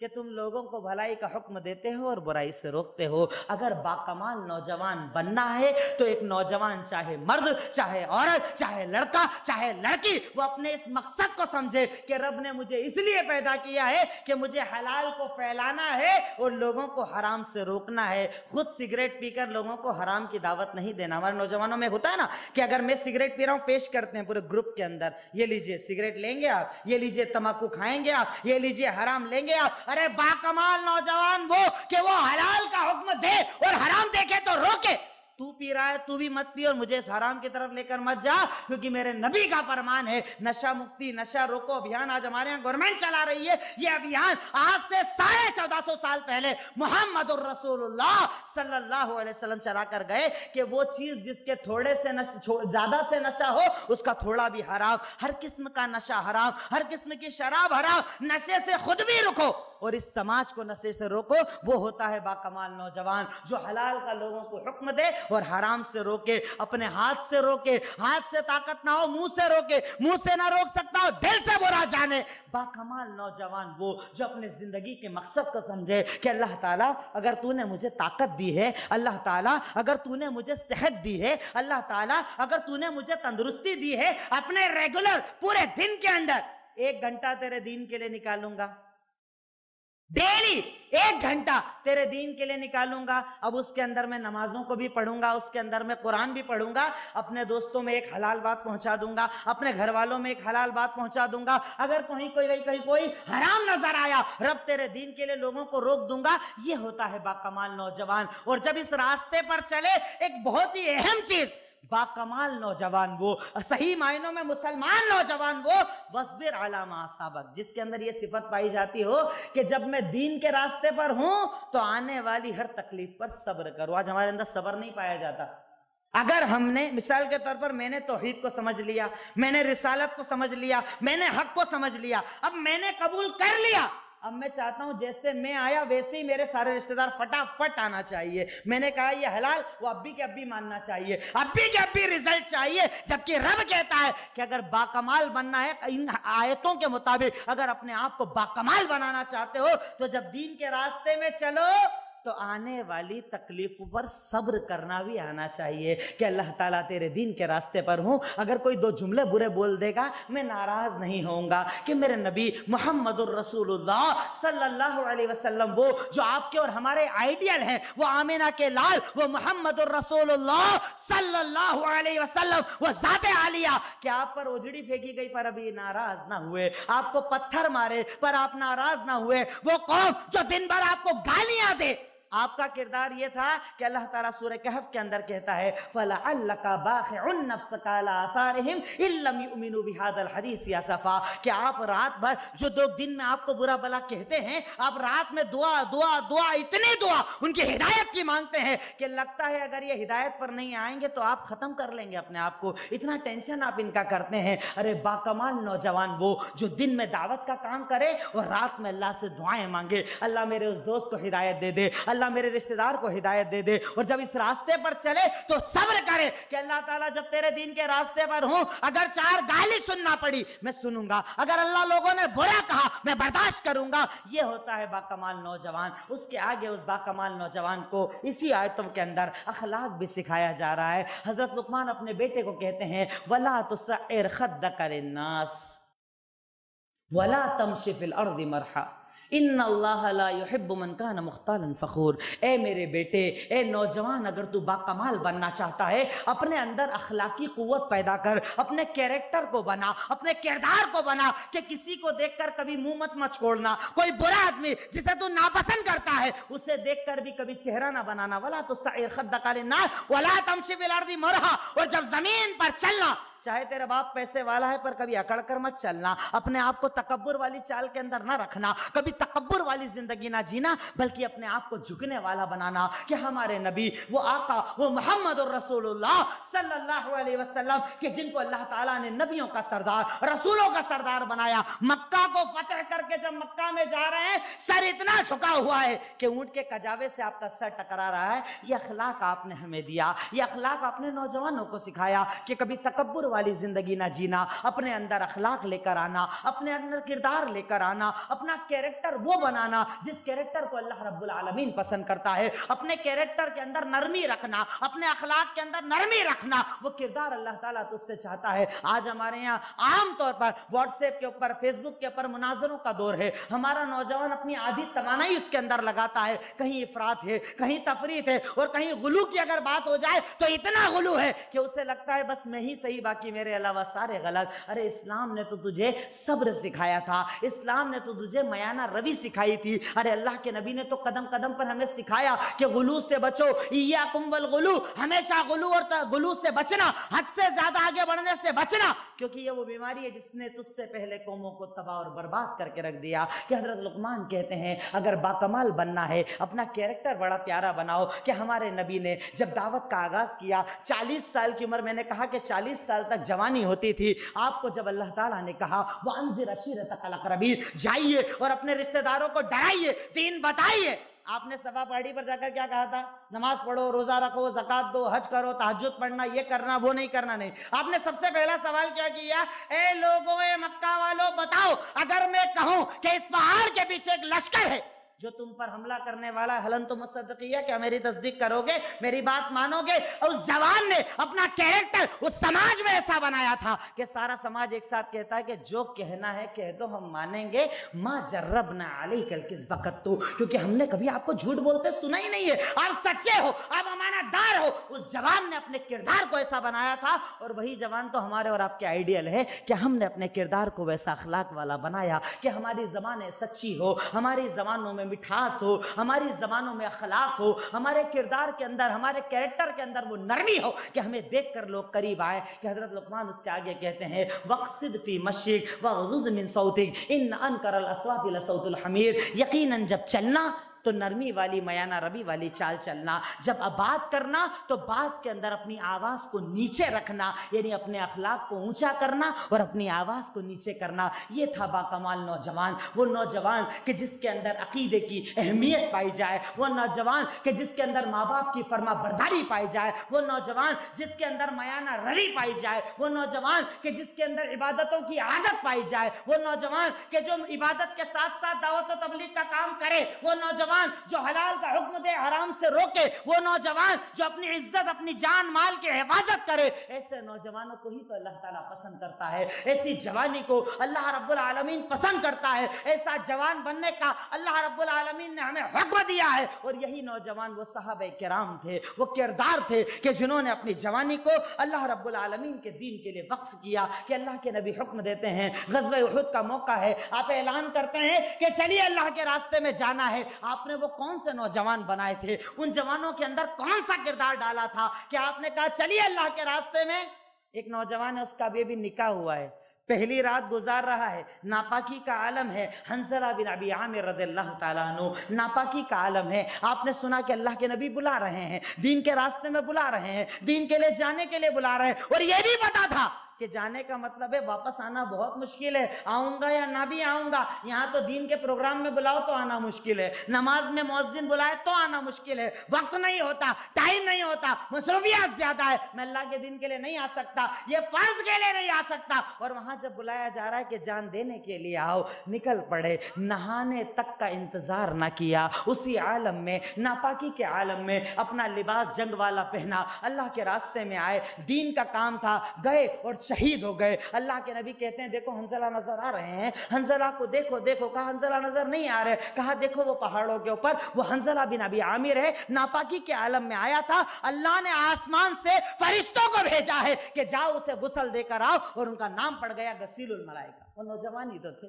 A: کہ تم لوگوں کو بھلائی کا حکم دیتے ہو اور برائی سے روکتے ہو۔ اگر باکمال نوجوان بننا ہے تو ایک نوجوان چاہے مرد، چاہے عورت، چاہے لڑکا، چاہے لڑکی، وہ اپنے اس مقصد کو سمجھے کہ رب نے مجھے اس لیے پیدا کیا ہے کہ مجھے حلال کو پھیلانا ہے اور لوگوں کو حرام سے روکنا ہے۔ خود سگریٹ پی کر لوگوں کو حرام کی دعوت نہیں دینا۔ ہمارے نوجوانوں میں ہوتا ہے نا کہ اگر میں سگریٹ پی رہا ہوں، پیش کرتے ہیں پورے گروپ کے اندر، یہ لیجئے سگریٹ لیں گے آپ، یہ لیجئے تمباکو کھائیں گے آپ، یہ لیجئے حرام لیں گے آپ۔ ارے باکمال نوجوان وہ کہ وہ حلال کا حکم دے اور حرام دیکھے تو روکے۔ تو پی رہا ہے تو بھی مت پی اور مجھے اس حرام کی طرف لے کر مت جا، کیونکہ میرے نبی کا فرمان ہے نشہ مکتی، نشہ روکو ابھیان۔ آج ہمارے یہاں گورنمنٹ چلا رہی ہے یہ ابھیان، آج سے 1450 سال پہلے محمد الرسول اللہ صلی اللہ علیہ وسلم چلا کر گئے کہ وہ چیز جس کے تھوڑے سے زیادہ سے نشہ ہو اس کا تھوڑا بھی حرام۔ ہر قسم کا نشہ حرام، ہر قسم کی شراب حرام۔ نشے سے خود بھی رکو اور اس سماج کو نشے سے روکو۔ وہ ہوتا ہے باکمال نوجوان جو حلال کا لوگوں کو حکم دے اور حرام سے روکے، اپنے ہاتھ سے روکے، ہاتھ سے طاقت نہ ہو منہ سے روکے، منہ سے نہ روک سکتا ہو دل سے برا جانے۔ باکمال نوجوان وہ جو اپنے زندگی کے مقصد کو سمجھے کہ اللہ تعالیٰ اگر تو نے مجھے طاقت دی ہے، اللہ تعالیٰ اگر تو نے مجھے صحت دی ہے، اللہ تعالیٰ اگر تو نے مجھے تندرستی دی ہے، اپنے ریگولر پورے دن کے اندر 1 گھنٹہ تیرے دین کے لیے نکالوں گا، ڈیلی 1 گھنٹہ تیرے دین کے لیے نکالوں گا۔ اب اس کے اندر میں نمازوں کو بھی پڑھوں گا، اس کے اندر میں قرآن بھی پڑھوں گا، اپنے دوستوں میں ایک حلال بات پہنچا دوں گا، اپنے گھر والوں میں ایک حلال بات پہنچا دوں گا۔ اگر کہیں کوئی حرام نظر آیا، رب تیرے دین کے لیے لوگوں کو روک دوں گا۔ یہ ہوتا ہے باکمال نوجوان۔ اور جب اس راستے پر چلے، ایک بہت ہی اہم چیز، باکمال نوجوان وہ، صحیح معنوں میں مسلمان نوجوان وہ، وَاصْبِرْ عَلَىٰ مَا أَصَابَكَ، جس کے اندر یہ صفت پائی جاتی ہو کہ جب میں دین کے راستے پر ہوں تو آنے والی ہر تکلیف پر صبر کرو۔ آج ہمارے اندر صبر نہیں پایا جاتا۔ اگر ہم نے مثال کے طور پر میں نے توحید کو سمجھ لیا، میں نے رسالت کو سمجھ لیا، میں نے حق کو سمجھ لیا، اب میں نے قبول کر لیا، اب میں چاہتا ہوں جیسے میں آیا ویسے ہی میرے سارے رشتہ دار فٹافٹ آنا چاہیے۔ میں نے کہا یہ حلال، وہ اب بھی کے اب بھی ماننا چاہیے، اب بھی کے اب بھی رزلٹ چاہیے، جبکہ رب کہتا ہے کہ اگر باکمال بننا ہے ان آیتوں کے مطابق، اگر اپنے آپ کو باکمال بنانا چاہتے ہو تو جب دین کے راستے میں چلو تو آنے والی تکلیفوں پر صبر کرنا بھی آنا چاہیے کہ اللہ تعالیٰ تیرے دین کے راستے پر ہوں۔ اگر کوئی 2 جملے برے بول دے گا میں ناراض نہیں ہوں گا کہ میرے نبی محمد الرسول اللہ صلی اللہ علیہ وسلم وہ جو آپ کے اور ہمارے آئیڈیل ہیں، وہ آمینہ کے لال، وہ محمد الرسول اللہ صلی اللہ علیہ وسلم، وہ ذات عالیہ، کہ آپ پر اجڑی پھینکی گئی پر ابھی ناراض نہ ہوئے، آپ کو پتھر مارے پر آپ ناراض نہ ہوئے، وہ قوم جو دن بھر آپ کو گالیاں دے، آپ کا کردار یہ تھا کہ اللہ تعالیٰ سورہ کہف کے اندر کہتا ہے فَلَعَلَّكَ بَاخِعٌ نَفْسَكَ عَلَىٰ آثَارِهِمْ إِن لَّمْ يُؤْمِنُوا بِهَٰذَا الْحَدِيثِ أَسَفًا، کہ آپ رات بھر جو لوگ دن میں آپ کو برا بلا کہتے ہیں، آپ رات میں دعا دعا دعا اتنی دعا ان کی ہدایت کی مانگتے ہیں کہ لگتا ہے اگر یہ ہدایت پر نہیں آئیں گے تو آپ ختم کر لیں گے اپنے آپ کو، اتنا ٹینشن آپ ان کا کرتے ہیں۔ ارے باکمال نوجوان وہ جو دن میں دعوت کا کام کرے اور رات میں اللہ سے دعائیں مانگے، اللہ میرے اس دوست کو ہدایت دے دے، اللہ میرے رشتہ دار کو ہدایت دے دے، اور جب اس راستے پر چلے تو صبر کرے کہ اللہ تعالیٰ جب تیرے دین کے راستے پر ہوں، اگر 4 گالی سننا پڑی میں سنوں گا، اگر اللہ لوگوں نے برا کہا میں برداشت کروں گا۔ یہ ہوتا ہے باکمال نوجوان۔ اس کے آگے اس باکمال نوجوان کو اسی آیتوں کے اندر اخلاق بھی سکھایا جا رہا ہے۔ حضرت لقمان اپنے بیٹے کو کہتے ہیں وَلَا تُسَعِّرْ خَدَّكَ لِلنَّاسِ وَلَا تَمْشِ فِي الْأَرْضِ مَرْحًا ان اللہ لا يحب من کان مختالا فخور۔ اے میرے بیٹے، اے نوجوان، اگر تو باکمال بننا چاہتا ہے اپنے اندر اخلاقی قوت پیدا کر، اپنے کیریکٹر کو بنا، اپنے کردار کو بنا کہ کسی کو دیکھ کر کبھی منہ مت مچکوڑنا، کوئی برا آدمی جسے تو ناپسند کرتا ہے اسے دیکھ کر بھی کبھی چہرہ نہ بنانا۔ ولا تسعر خدک للناس ولا تمشي في الارض مرحا، اور جب زمین پر چلنا، چاہے تیرا باپ پیسے والا ہے پر کبھی اکڑ کر مت چلنا، اپنے آپ کو تکبر والی چال کے اندر نہ رکھنا، کبھی تکبر والی زندگی نہ جینا، بلکہ اپنے آپ کو جھکنے والا بنانا کہ ہمارے نبی، وہ آقا، وہ محمد الرسول اللہ صلی اللہ علیہ وسلم کہ جن کو اللہ تعالیٰ نے نبیوں کا سردار، رسولوں کا سردار بنایا، مکہ کو فتح کر کے جب مکہ میں جا رہے ہیں سر اتنا جھکا ہوا ہے کہ اونٹ کے کجاوے سے آپ کا سر ٹکرا رہا ہے۔ یہ اخلاق آپ نے ہمیں دیا، یہ اخلاق آپ نے نوجوانوں کو سکھایا کہ کبھی تکبر والی زندگی نہ جینا، اپنے اندر اخلاق لے کر آنا، اپنے اندر کردار لے کر آنا، اپنا کیریکٹر وہ بنانا جس کیریکٹر کو اللہ رب العالمین پسند کرتا ہے، اپنے کیریکٹر کے اندر نرمی رکھنا، اپنے اخلاق کے اندر نرمی رکھنا، وہ کردار اللہ تعالیٰ تجھ سے چاہتا ہے۔ آج ہمارے یہاں عام طور پر واٹس ایپ کے اوپر، فیس بک کے اوپر مناظروں کا دور ہے، ہمارا نوجوان اپنی آدھی توانائی اس کے اندر لگاتا ہے، کہیں افراط ہے، کہیں تفریط ہے، اور کہیں غلو کی اگر بات ہو جائے تو اتنا غلو ہے کہ اسے لگتا ہے بس میں ہی صحیح، باقی میرے علاوہ سارے غلط۔ ارے اسلام نے تو تجھے صبر سکھایا تھا، اسلام نے تو تجھے میانہ روی سکھائی تھی، ارے اللہ کے نبی نے تو قدم قدم پر ہمیں سکھایا کہ غلو سے بچو، ایاکم والغلو، ہمیشہ غلو اور غلو سے بچنا، حد سے زیادہ آگے بڑھنے سے بچنا، کیونکہ یہ وہ بیماری ہے جس نے تجھ سے پہلے قوموں کو تباہ اور برباد کر کے رکھ دیا۔ کہ حضرت لقمان کہتے ہیں اگر باکمال بننا ہے اپنا کیریکٹر بڑا پیارا بناؤ، کہ ہمارے نبی نے جب دعوت کا آغاز کیا 40 سال کی عمر، میں نے کہا کہ 40 سال تک جوانی ہوتی تھی، آپ کو جب اللہ تعالیٰ نے کہا وَأَنذِرْ عَشِيرَتَكَ الْأَقْرَبِينَ، جائیے اور اپنے رشتہ داروں کو ڈرائیے، دین بتائیے، آپ نے صفا پہاڑی پر جا کر کیا کہا تھا؟ نماز پڑھو، روزہ رکھو، زکوٰۃ دو، حج کرو، تہجد پڑھنا، یہ کرنا وہ نہیں کرنا نہیں۔ آپ نے سب سے پہلا سوال کیا کیا؟ اے لوگوں، اے مکہ والو، بتاؤ اگر میں کہوں کہ اس پہاڑ کے پیچھے ایک لشکر ہے جو تم پر حملہ کرنے والا ہے، حلن تم مصدقیہ، کیا میری تصدیق کرو گے، میری بات مانو گے؟ اور اس جوان نے اپنا کیریکٹر اس سماج میں ایسا بنایا تھا کہ سارا سماج ایک ساتھ کہتا ہے کہ جو کہنا ہے کہہ دو، ہم مانیں گے، ما جربنا علیک الکذب قط، کیونکہ ہم نے کبھی آپ کو جھوٹ بولتے سنا ہی نہیں ہے، آپ سچے ہو، آپ امانت دار ہو۔ اس جوان نے اپنے کردار کو ایسا بنایا تھا، اور وہی جوان تو ہمارے اور آپ کے آئیڈیل ہے کہ ہم نے اپنے کردار کو ویسا اخلاق والا بنایا کہ ہماری زبانیں سچی ہو، ہماری زبانوں میں مٹھاس ہو، ہماری زبانوں میں اخلاق ہو، ہمارے کردار کے اندر، ہمارے کیریکٹر کے اندر وہ نرمی ہو کہ ہمیں دیکھ کر لوگ قریب آئیں۔ کہ حضرت لقمان اس کے آگے کہتے ہیں وَقْصِدْ فِي مَشْيِكَ وَغْضُضْ مِنْ صَوْتِكَ إِنَّ أَنْكَرَ الْأَصْوَاتِ لَصَوْتُ الْحَمِيرِ، یقیناً جب چلنا تو نرمی والی، میانہ روی والی چال چلنا، جب بات کرنا تو بات کے اندر اپنی آواز کو نیچے رکھنا، یعنی اپنے اخلاق کو اونچا کرنا اور اپنی آواز کو نیچے کرنا۔ یہ تھا باکمال نوجوان، وہ نوجوان کہ جس کے اندر عقیدے کی اہمیت پائی جائے، وہ نوجوان کہ جس کے اندر ماں باپ کی فرما برداری پائی جائے، وہ نوجوان جس کے اندر میانہ روی پائی جائے، وہ نوجوان کہ جس کے اندر عبادتوں کی عادت پائی جائے، وہ نوجوان کہ جو عبادت کے ساتھ ساتھ دعوت و تبلیغ کا کام کرے، وہ نوجوان جو حلال کا حکم دے، حرام سے روکے، وہ نوجوان جو اپنی عزت، اپنی جان مال کی حفاظت کرے۔ ایسے نوجوانوں کو ہی تو اللہ تعالیٰ پسند کرتا ہے، ایسی جوانی کو اللہ رب العالمین پسند کرتا ہے، ایسا جوان بننے کا اللہ رب العالمین نے ہمیں حکم دیا ہے۔ اور یہی نوجوان وہ صحابہ کرام تھے، وہ کردار تھے کہ جنہوں نے اپنی جوانی کو اللہ رب العالمین کے دین کے لیے وقف کیا۔ کہ اللہ کے نبی حکم دیتے ہیں، غزوہ احد کا موقع ہے، آپ اعلان کرتے ہیں کہ چلیے اللہ کے راستے میں جانا ہے۔ آپ نے وہ کون سے نوجوان بنائے تھے؟ ان جوانوں کے اندر کون سا کردار ڈالا تھا کہ آپ نے کہا چلیے اللہ کے راستے میں؟ ایک نوجوان ہے، اس کا ابھی نکاح ہوا ہے، پہلی رات گزار رہا ہے، ناپاکی کا عالم ہے، حنظلہ بن ابی عامر رضی اللہ تعالیٰ عنہ، ناپاکی کا عالم ہے۔ آپ نے سنا کہ اللہ کے نبی بلا رہے ہیں، دین کے راستے میں بلا رہے ہیں، دین کے لیے جانے کے لیے بلا رہے ہیں، اور یہ بھی پتا تھا کہ جانے کا مطلب ہے واپس آنا بہت مشکل ہے، آؤں گا یا نہ بھی آؤں گا، یہاں تو دین کے پروگرام میں بلاؤ تو آنا مشکل ہے، نماز میں مؤذن بلائے تو آنا مشکل ہے، وقت نہیں ہوتا، ٹائم نہیں ہوتا، مصروفیات زیادہ ہے، میں اللہ کے دین کے لیے نہیں آ سکتا، یہ فرض کے لیے نہیں آ سکتا۔ اور وہاں جب بلایا جا رہا ہے کہ جان دینے کے لیے آؤ، نکل پڑے، نہانے تک کا انتظار نہ کیا، اسی عالم میں، ناپاکی کے عالم میں اپنا لباس جنگ والا پہنا، اللہ کے راستے میں آئے، دین کا کام تھا، گئے اور شہید ہو گئے۔ اللہ کے نبی کہتے ہیں دیکھو حنظلہ نظر آ رہے ہیں، حنظلہ کو دیکھو دیکھو، کہا حنظلہ نظر نہیں آ رہے، کہا دیکھو وہ پہاڑوں کے اوپر وہ حنظلہ بن ابی عامر ہے، ناپاکی کے عالم میں آیا تھا، اللہ نے آسمان سے فرشتوں کو بھیجا ہے کہ جاؤ اسے غسل دے کر آؤ، اور ان کا نام پڑ گیا غسیل الملائکہ۔ وہ نوجوان ہی تو تھے،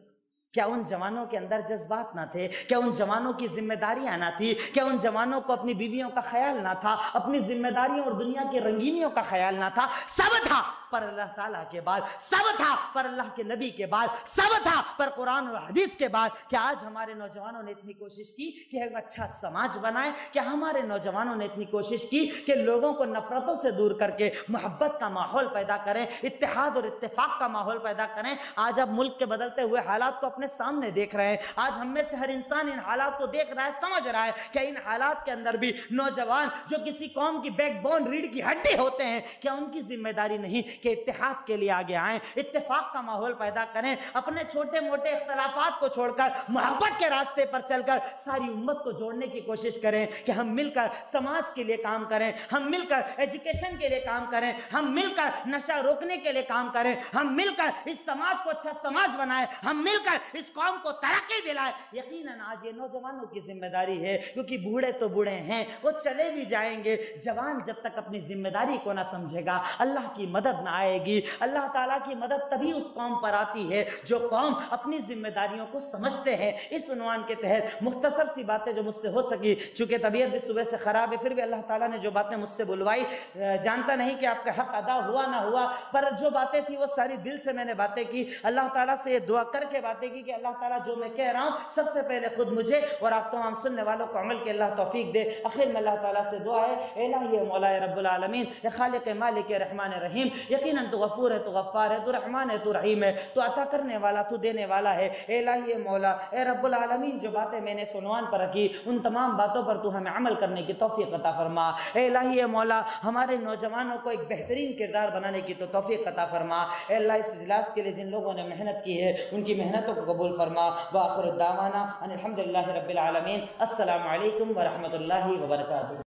A: کیا ان جوانوں کے اندر جذبات نہ تھے؟ کیا ان جوانوں کی ذمہ داریاں نہ تھی؟ کیا ان جوانوں کو اپنی بیویوں کا خیال نہ تھا، اپنی ذمہ داریوں اور دنیا کی رنگینیوں کا خیال نہ تھا؟ سب تھا، پر اللہ تعالیٰ کے بعد سب تھا، پر اللہ کے نبی کے بعد سب تھا، پر قرآن اور حدیث کے بعد۔ کیا آج ہمارے نوجوانوں نے اتنی کوشش کی کہ ایک اچھا سماج بنائیں؟ کیا ہمارے نوجوانوں نے اتنی کوشش کی کہ لوگوں کو نفرتوں سے دور کر کے محبت کا ماحول پیدا کریں، اتحاد اور اتفاق کا ماحول پیدا کریں؟ آج اب ملک کے بدلتے ہوئے حالات کو اپنے سامنے دیکھ رہے ہیں، آج ہم میں سے ہر انسان ان حالات کو دیکھ رہا ہے، سمجھ رہا ہے کہ ان حالات کے اندر بھی نوجوان جو کسی قوم کی بیک بون، ریڑھ کی ہڈی ہوتے ہیں، کیا ان کی ذمہ داری نہیں کہ اتحاد کے لیے آگے آئیں، اتفاق کا ماحول پیدا کریں، اپنے چھوٹے موٹے اختلافات کو چھوڑ کر محبت کے راستے پر چل کر ساری امت کو جوڑنے کی کوشش کریں کہ ہم مل کر سماج کے لیے کام کریں، ہم مل کر ایجوکیشن کے لیے کام کریں، ہم مل کر نشہ روکنے کے لیے کام کریں، ہم مل کر اس سماج کو اچھا سماج بنائیں، ہم مل کر اس قوم کو ترقی دلائیں۔ یقیناً آج یہ نوجوانوں کی ذمہ داری ہے، کیونکہ بوڑھے تو بوڑھے ہیں، وہ چلے بھی جائیں گے، جوان جب تک اپنی ذمہ داری کو نہ سمجھے گا اللہ کی مدد نہ آئے گی۔ اللہ تعالیٰ کی مدد تبھی اس قوم پر آتی ہے جو قوم اپنی ذمہ داریوں کو سمجھتے ہیں۔ اس عنوان کے تحت مختصر سی باتیں جو مجھ سے ہو سکی، چونکہ طبیعت بھی صبح سے خراب ہے، پھر بھی اللہ تعالیٰ نے جو باتیں مجھ سے بلوائی، جانتا نہیں کہ آپ کا حق ادا ہوا نہ ہوا، پر جو باتیں تھی وہ ساری دل سے میں نے باتیں کی، اللہ تعالیٰ سے یہ دعا کر کے باتیں کی کہ اللہ تعالیٰ جو میں کہہ رہا ہوں سب سے پہلے خود مجھے اور آپ تمام سننے والوں کو عمل کے اللہ توفیق دے۔ آخر میں اللہ تعالیٰ سے دعا ہے، اے الہی مولا رب العالمین، اے خالق مالک رحمان رحیم، یقیناً تو غفور ہے، تو غفار ہے، تو رحمان ہے، تو رحیم ہے، تو عطا کرنے والا، تو دینے والا ہے۔ اے الہی مولا، اے رب العالمین، جو باتیں میں نے عنوان پر رکھی ان تمام باتوں پر تو ہمیں عمل کرنے کی توفیق عطا فرما۔ اے الہی مولا، ہمارے نوجوانوں کو ایک بہترین کردار بنانے کی تو توفیق عطا فرما۔ اے اللہ، اس اجلاس کے لیے جن لوگوں نے محنت کی ہے ان کی محنتوں کو قبول فرما۔ وآخر الدعوانا ان الحمدللہ رب العالمین۔ السلام علیکم ورحمۃ اللہ وبرکاتہ۔